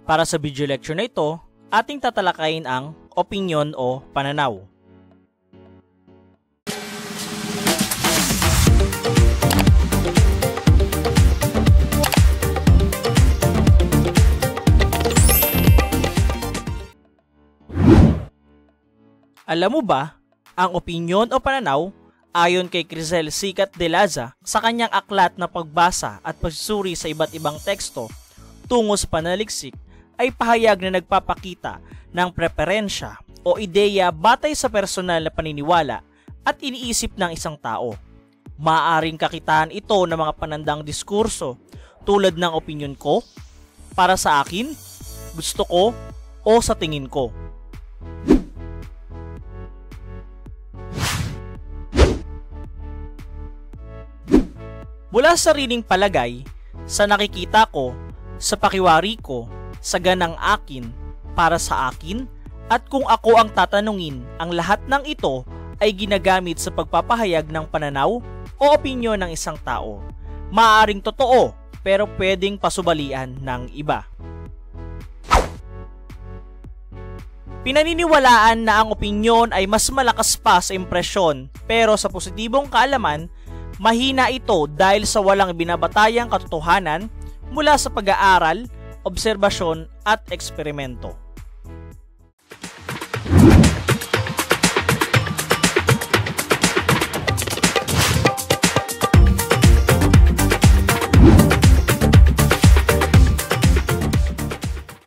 Para sa video lecture na ito, ating tatalakayin ang opinyon o pananaw. Alam mo ba, ang opinyon o pananaw, ayon kay Crisel Sicat de Laza sa kanyang aklat na pagbasa at pagsusuri sa iba't ibang teksto tungo sa panaliksik, ay pahayag na nagpapakita ng preferensya o ideya batay sa personal na paniniwala at iniisip ng isang tao. Maaaring kakitaan ito ng mga panandang diskurso tulad ng opinyon ko, para sa akin, gusto ko, o sa tingin ko. Mula sa sariling palagay, sa nakikita ko, sa pakiwari ko, sa ganang akin, para sa akin, at kung ako ang tatanungin, ang lahat ng ito ay ginagamit sa pagpapahayag ng pananaw o opinyon ng isang tao. Maaaring totoo, pero pwedeng pasubalian ng iba. Pinaniniwalaan na ang opinyon ay mas malakas pa sa impresyon, pero sa positibong kaalaman, mahina ito dahil sa walang binabatayang katotohanan mula sa pag-aaral, obserbasyon at eksperimento.